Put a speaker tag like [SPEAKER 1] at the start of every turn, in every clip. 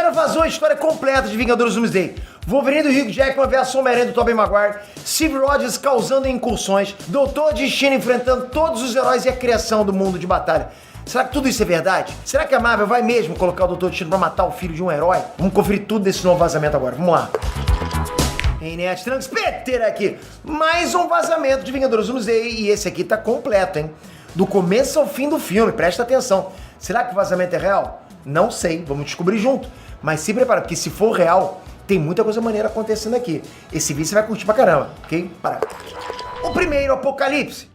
[SPEAKER 1] Galera, vazou a história completa de Vingadores Doomsday. Wolverine do Hugh Jackman vs Homem-Aranha do Tobey Maguire, Steve Rogers causando incursões, Doutor Destino enfrentando todos os heróis e a criação do mundo de batalha. Será que tudo isso é verdade? Será que a Marvel vai mesmo colocar o Doutor Destino pra matar o filho de um herói? Vamos conferir tudo desse novo vazamento agora, vamos lá. NET Transpeter aqui, mais um vazamento de Vingadores Doomsday e esse aqui tá completo, hein? Do começo ao fim do filme, presta atenção. Será que o vazamento é real? Não sei, vamos descobrir junto. Mas se prepara, porque se for real, tem muita coisa maneira acontecendo aqui. Esse vídeo você vai curtir pra caramba, ok? Para. O primeiro, Apocalipse.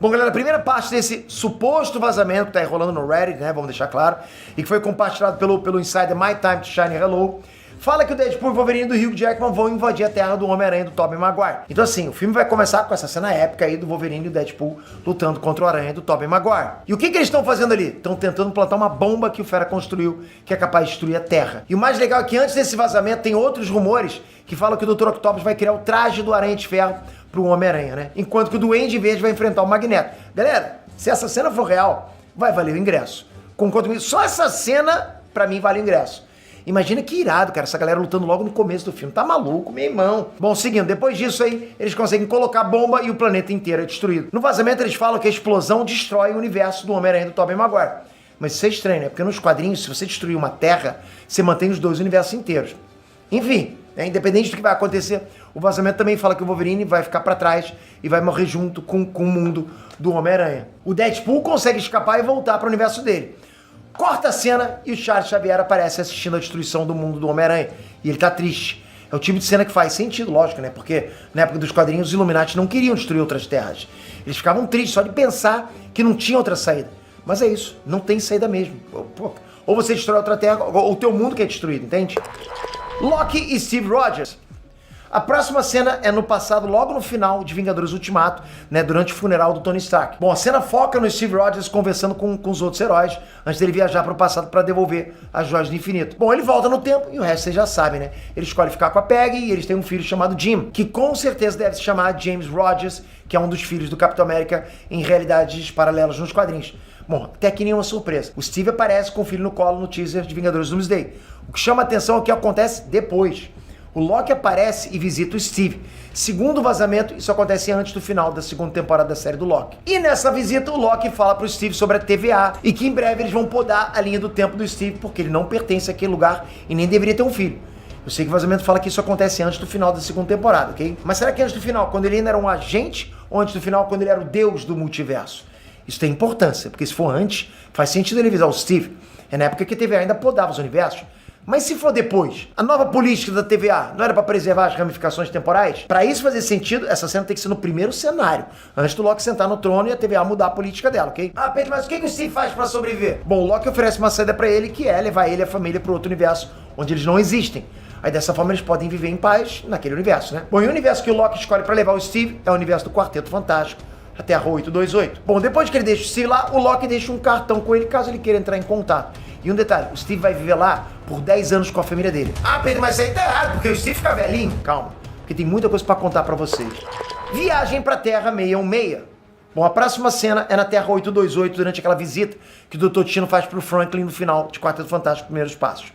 [SPEAKER 1] Bom, galera, a primeira parte desse suposto vazamento que tá rolando no Reddit, né, vamos deixar claro, e que foi compartilhado pelo insider My Time to Shine Hello, fala que o Deadpool e o Wolverine do Hugh Jackman vão invadir a terra do Homem-Aranha do Tobey Maguire. Então assim, o filme vai começar com essa cena épica aí do Wolverine e o Deadpool lutando contra o Aranha do Tobey Maguire. E o que eles estão fazendo ali? Estão tentando plantar uma bomba que o Fera construiu, que é capaz de destruir a Terra. E o mais legal é que antes desse vazamento tem outros rumores que falam que o Dr. Octopus vai criar o traje do Aranha de Ferro pro Homem-Aranha, né? Enquanto que o Duende Verde vai enfrentar o Magneto. Galera, se essa cena for real, vai valer o ingresso. Concordo comigo? Só essa cena, pra mim, vale o ingresso. Imagina que irado, cara, essa galera lutando logo no começo do filme. Tá maluco, meu irmão. Bom, seguindo, depois disso aí, eles conseguem colocar a bomba e o planeta inteiro é destruído. No vazamento eles falam que a explosão destrói o universo do Homem-Aranha do Tobey Maguire. Mas isso é estranho, né? Porque nos quadrinhos, se você destruir uma terra, você mantém os dois universos inteiros. Enfim, independente do que vai acontecer, o vazamento também fala que o Wolverine vai ficar pra trás e vai morrer junto com o mundo do Homem-Aranha. O Deadpool consegue escapar e voltar pro universo dele. Corta a cena e o Charles Xavier aparece assistindo a destruição do mundo do Homem-Aranha. E ele tá triste. É o tipo de cena que faz sentido, lógico, né? Porque na época dos quadrinhos os Illuminati não queriam destruir outras terras. Eles ficavam tristes só de pensar que não tinha outra saída. Mas é isso, não tem saída mesmo. Pô, ou você destrói outra terra, ou o teu mundo que é destruído, entende? Loki e Steve Rogers. A próxima cena é no passado, logo no final de Vingadores Ultimato, né, durante o funeral do Tony Stark. Bom, a cena foca no Steve Rogers conversando com os outros heróis, antes dele viajar para o passado para devolver as joias do infinito. Bom, ele volta no tempo e o resto vocês já sabem, né? Ele escolhe ficar com a Peggy e eles têm um filho chamado Jim, que com certeza deve se chamar James Rogers, que é um dos filhos do Capitão América em realidades paralelas nos quadrinhos. Bom, até aqui nenhuma surpresa. O Steve aparece com o filho no colo no teaser de Vingadores Doomsday. O que chama a atenção é o que acontece depois. O Loki aparece e visita o Steve. Segundo o vazamento, isso acontece antes do final da segunda temporada da série do Loki. E nessa visita, o Loki fala pro Steve sobre a TVA e que em breve eles vão podar a linha do tempo do Steve, porque ele não pertence àquele lugar e nem deveria ter um filho. Eu sei que o vazamento fala que isso acontece antes do final da segunda temporada, ok? Mas será que antes do final, quando ele ainda era um agente, ou antes do final, quando ele era o deus do multiverso? Isso tem importância, porque se for antes, faz sentido ele avisar o Steve. É na época que a TVA ainda podava os universos. Mas se for depois, a nova política da TVA não era para preservar as ramificações temporais? Para isso fazer sentido, essa cena tem que ser no primeiro cenário, antes do Loki sentar no trono e a TVA mudar a política dela, ok? Ah, Pedro, mas o que o Steve faz para sobreviver? Bom, o Loki oferece uma saída para ele, que é levar ele e a família para outro universo, onde eles não existem. Aí dessa forma eles podem viver em paz naquele universo, né? Bom, e o universo que o Loki escolhe para levar o Steve é o universo do Quarteto Fantástico, a Terra 828. Bom, depois que ele deixa o Steve lá, o Loki deixa um cartão com ele caso ele queira entrar em contato. E um detalhe, o Steve vai viver lá por 10 anos com a família dele. Ah, Pedro, mas isso aí tá errado, porque o Steve fica velhinho. Calma, porque tem muita coisa pra contar pra vocês. Viagem pra Terra 616. Bom, a próxima cena é na Terra 828, durante aquela visita que o Dr. Destino faz pro Franklin no final de Quarteto Fantástico, Primeiros Passos.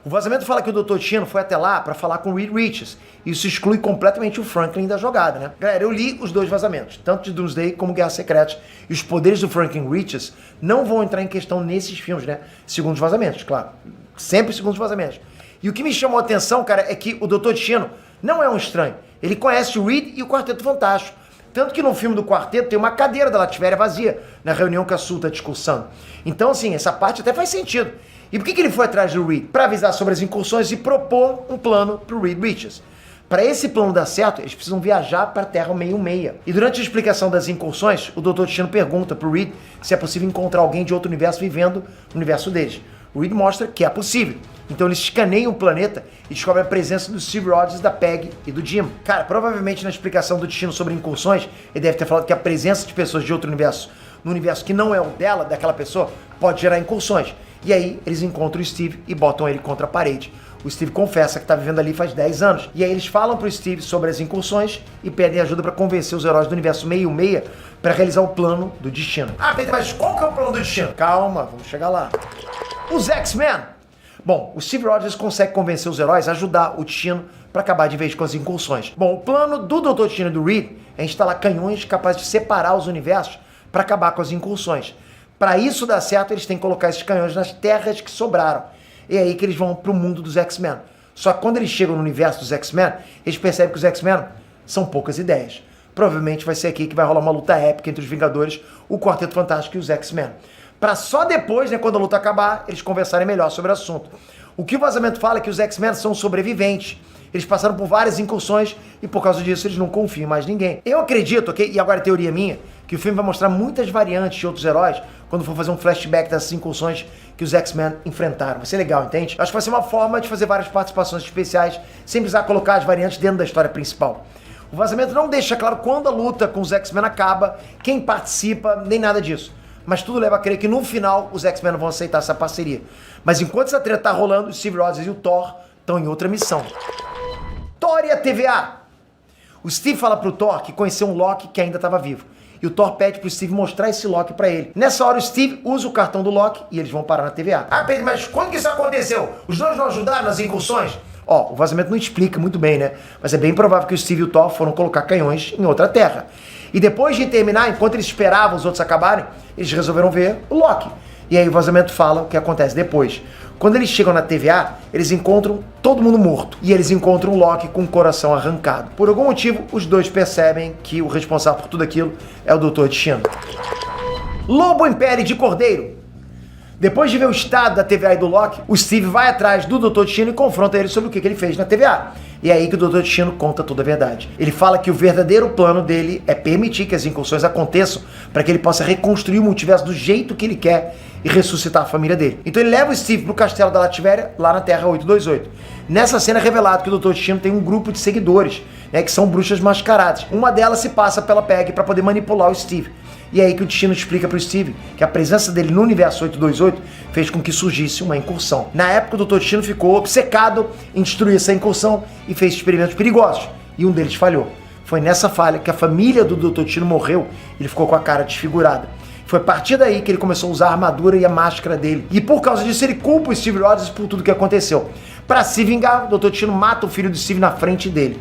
[SPEAKER 1] O vazamento fala que o Dr. Destino foi até lá para falar com o Reed Richards. Isso exclui completamente o Franklin da jogada, né? Galera, eu li os dois vazamentos, tanto de Doomsday como Guerra Secreta, e os poderes do Franklin Richards não vão entrar em questão nesses filmes, né? Segundo os vazamentos, claro. Sempre segundo os vazamentos. E o que me chamou a atenção, cara, é que o Dr. Destino não é um estranho. Ele conhece o Reed e o Quarteto Fantástico. Tanto que no filme do Quarteto tem uma cadeira da Lativéria vazia, na reunião que a Sul tá discursando. Então, assim, essa parte até faz sentido. E por que ele foi atrás do Reed? Para avisar sobre as incursões e propor um plano pro Reed Richards. Para esse plano dar certo, eles precisam viajar para a Terra 616. E durante a explicação das incursões, o Dr. Destino pergunta pro Reed se é possível encontrar alguém de outro universo vivendo no universo deles. O Reed mostra que é possível. Então eles escaneiam o planeta e descobrem a presença do Steve Rogers, da Peggy e do Jim. Cara, provavelmente na explicação do Destino sobre incursões, ele deve ter falado que a presença de pessoas de outro universo, no universo que não é o dela, daquela pessoa, pode gerar incursões. E aí eles encontram o Steve e botam ele contra a parede. O Steve confessa que está vivendo ali faz 10 anos. E aí eles falam pro Steve sobre as incursões e pedem ajuda para convencer os heróis do universo 616 para realizar o plano do Destino. Ah, Pedro, mas qual que é o plano do Destino? Calma, vamos chegar lá. Os X-Men. Bom, o Steve Rogers consegue convencer os heróis a ajudar o Destino para acabar de vez com as incursões. Bom, o plano do Dr. Destino e do Reed é instalar canhões capazes de separar os universos para acabar com as incursões. Para isso dar certo, eles têm que colocar esses canhões nas terras que sobraram. E é aí que eles vão pro mundo dos X-Men. Só que quando eles chegam no universo dos X-Men, eles percebem que os X-Men são poucas ideias. Provavelmente vai ser aqui que vai rolar uma luta épica entre os Vingadores, o Quarteto Fantástico e os X-Men. Para só depois, né, quando a luta acabar, eles conversarem melhor sobre o assunto. O que o vazamento fala é que os X-Men são sobreviventes. Eles passaram por várias incursões e por causa disso eles não confiam em mais ninguém. Eu acredito, ok? E agora a teoria minha, que o filme vai mostrar muitas variantes de outros heróis quando for fazer um flashback dessas incursões que os X-Men enfrentaram. Vai ser legal, entende? Acho que vai ser uma forma de fazer várias participações especiais sem precisar colocar as variantes dentro da história principal. O vazamento não deixa claro quando a luta com os X-Men acaba, quem participa, nem nada disso. Mas tudo leva a crer que no final os X-Men vão aceitar essa parceria. Mas enquanto essa treta tá rolando, o Steve Rogers e o Thor estão em outra missão. Thor e a TVA. O Steve fala pro Thor que conheceu um Loki que ainda estava vivo. E o Thor pede pro Steve mostrar esse Loki pra ele. Nessa hora o Steve usa o cartão do Loki e eles vão parar na TVA. Ah, Pedro, mas quando que isso aconteceu? Os dois não ajudaram nas incursões? Ó, o vazamento não explica muito bem, né? Mas é bem provável que o Steve e o Thor foram colocar canhões em outra terra. E depois de terminar, enquanto eles esperavam os outros acabarem, eles resolveram ver o Loki. E aí o vazamento fala o que acontece depois. Quando eles chegam na TVA, eles encontram todo mundo morto. E eles encontram o Loki com o coração arrancado. Por algum motivo, os dois percebem que o responsável por tudo aquilo é o Dr. Destino. Lobo em pele de cordeiro. Depois de ver o estado da TVA e do Loki, o Steve vai atrás do Dr. Destino e confronta ele sobre o que ele fez na TVA. E é aí que o Dr. Destino conta toda a verdade. Ele fala que o verdadeiro plano dele é permitir que as incursões aconteçam para que ele possa reconstruir o multiverso do jeito que ele quer e ressuscitar a família dele. Então ele leva o Steve pro castelo da Lativéria, lá na Terra 828. Nessa cena é revelado que o Dr. Destino tem um grupo de seguidores, né, que são bruxas mascaradas. Uma delas se passa pela Peggy para poder manipular o Steve. E é aí que o Destino explica pro Steve que a presença dele no universo 828 fez com que surgisse uma incursão. Na época, o Dr. Destino ficou obcecado em destruir essa incursão e fez experimentos perigosos. E um deles falhou. Foi nessa falha que a família do Dr. Destino morreu e ele ficou com a cara desfigurada. Foi a partir daí que ele começou a usar a armadura e a máscara dele. E por causa disso, ele culpa o Steve Rogers por tudo que aconteceu. Para se vingar, o Dr. Destino mata o filho do Steve na frente dele.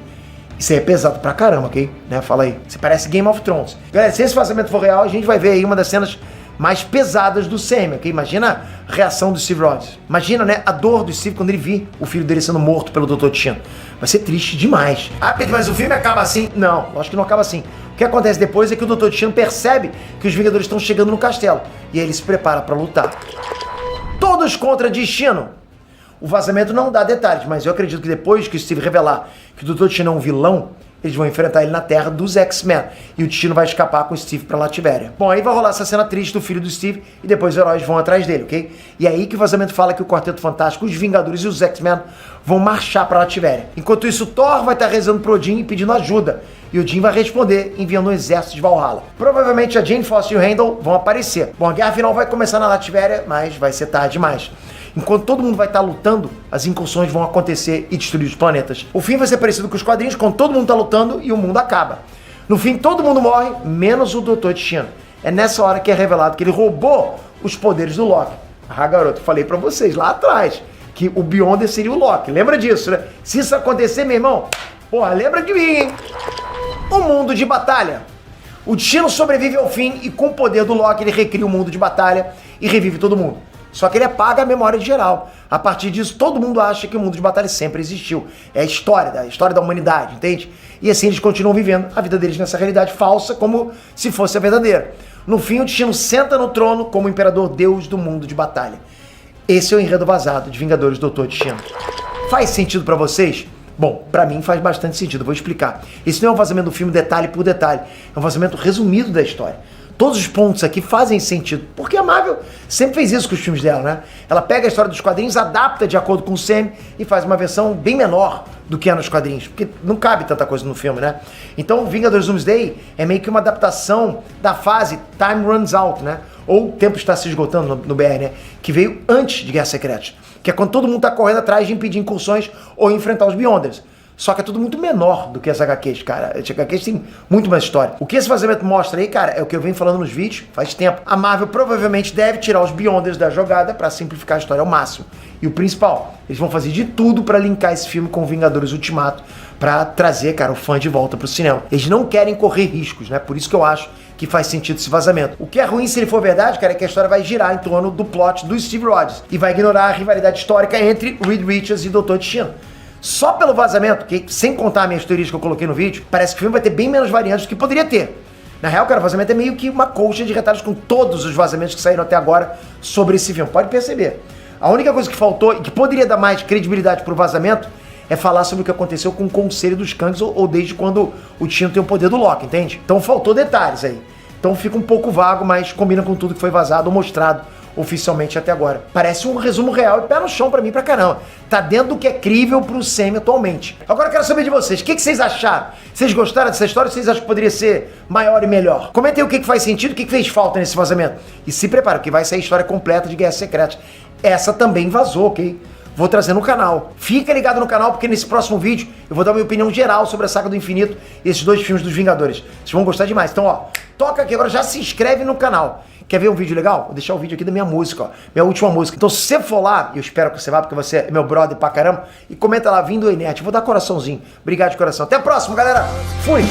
[SPEAKER 1] Isso aí é pesado pra caramba, ok? Né? Fala aí. Você parece Game of Thrones. Galera, se esse vazamento for real, a gente vai ver aí uma das cenas mais pesadas do CM, ok? Imagina a reação do Steve Rogers. Imagina, né, a dor do Steve quando ele vir o filho dele sendo morto pelo Dr. Destino. Vai ser triste demais. Ah, Pedro, mas o filme acaba assim? Não, acho que não acaba assim. O que acontece depois é que o Dr. Destino percebe que os Vingadores estão chegando no castelo. E aí ele se prepara pra lutar. Todos contra Destino. O vazamento não dá detalhes, mas eu acredito que depois que o Steve revelar que o Dr. Destino é um vilão, eles vão enfrentar ele na Terra dos X-Men. E o Destino vai escapar com o Steve pra Lativéria. Bom, aí vai rolar essa cena triste do filho do Steve e depois os heróis vão atrás dele, ok? E é aí que o vazamento fala que o Quarteto Fantástico, os Vingadores e os X-Men vão marchar pra Lativéria. Enquanto isso, o Thor vai estar rezando pro Odin e pedindo ajuda. E o Odin vai responder enviando um exército de Valhalla. Provavelmente a Jane Foster e o Heimdall vão aparecer. Bom, a guerra final vai começar na Lativéria, mas vai ser tarde demais. Enquanto todo mundo vai estar lutando, as incursões vão acontecer e destruir os planetas. O fim vai ser parecido com os quadrinhos, quando todo mundo está lutando e o mundo acaba. No fim, todo mundo morre, menos o Dr. Destino. É nessa hora que é revelado que ele roubou os poderes do Loki. Ah, garoto, falei pra vocês lá atrás que o Beyonder seria o Loki. Lembra disso, né? Se isso acontecer, meu irmão, porra, lembra de mim, hein? O mundo de batalha. O Destino sobrevive ao fim e com o poder do Loki ele recria o mundo de batalha e revive todo mundo. Só que ele apaga a memória de geral. A partir disso, todo mundo acha que o mundo de batalha sempre existiu. É a história da humanidade, entende? E assim eles continuam vivendo a vida deles nessa realidade falsa, como se fosse a verdadeira. No fim, o Destino senta no trono como o imperador deus do mundo de batalha. Esse é o enredo vazado de Vingadores Dr. Destino. Faz sentido pra vocês? Bom, pra mim faz bastante sentido, vou explicar. Esse não é um vazamento do filme detalhe por detalhe, é um vazamento resumido da história. Todos os pontos aqui fazem sentido, porque a Marvel sempre fez isso com os filmes dela, né? Ela pega a história dos quadrinhos, adapta de acordo com o Sam e faz uma versão bem menor do que é nos quadrinhos, porque não cabe tanta coisa no filme, né? Então, Vingadores Doomsday é meio que uma adaptação da fase Time Runs Out, né? Ou Tempo Está Se Esgotando no BR, né? Que veio antes de Guerra Secretas, que é quando todo mundo tá correndo atrás de impedir incursões ou enfrentar os Beyonders. Só que é tudo muito menor do que as HQs, cara. As HQs tem muito mais história. O que esse vazamento mostra aí, cara, é o que eu venho falando nos vídeos faz tempo. A Marvel provavelmente deve tirar os Beyonders da jogada pra simplificar a história ao máximo. E o principal, eles vão fazer de tudo pra linkar esse filme com Vingadores Ultimato, pra trazer, cara, o fã de volta pro cinema. Eles não querem correr riscos, né? Por isso que eu acho que faz sentido esse vazamento. O que é ruim se ele for verdade, cara, é que a história vai girar em torno do plot do Steve Rogers e vai ignorar a rivalidade histórica entre Reed Richards e Doutor Destino. Só pelo vazamento, que sem contar minhas teorias que eu coloquei no vídeo, parece que o filme vai ter bem menos variantes do que poderia ter. Na real, cara, o vazamento é meio que uma colcha de retalhos com todos os vazamentos que saíram até agora sobre esse filme. Pode perceber. A única coisa que faltou e que poderia dar mais credibilidade pro vazamento é falar sobre o que aconteceu com o Conselho dos Kangs ou desde quando o Destino tem o poder do Loki, entende? Então faltou detalhes aí. Então fica um pouco vago, mas combina com tudo que foi vazado ou mostrado oficialmente até agora. Parece um resumo real e pé no chão pra mim pra caramba. Tá dentro do que é crível pro Sam atualmente. Agora eu quero saber de vocês, o que vocês acharam? Vocês gostaram dessa história ou vocês acham que poderia ser maior e melhor? Comentem o que faz sentido, o que fez falta nesse vazamento. E se prepara, que vai sair a história completa de Guerras Secretas. Essa também vazou, ok? Vou trazer no canal. Fica ligado no canal porque nesse próximo vídeo eu vou dar minha opinião geral sobre a Saga do Infinito e esses dois filmes dos Vingadores. Vocês vão gostar demais. Então, ó, toca aqui agora, já se inscreve no canal. Quer ver um vídeo legal? Vou deixar o vídeo aqui da minha música, ó. Minha última música. Então, se você for lá, eu espero que você vá, porque você é meu brother pra caramba, e comenta lá, vindo aí, Nerd. Vou dar coraçãozinho. Obrigado de coração. Até a próxima, galera. Fui!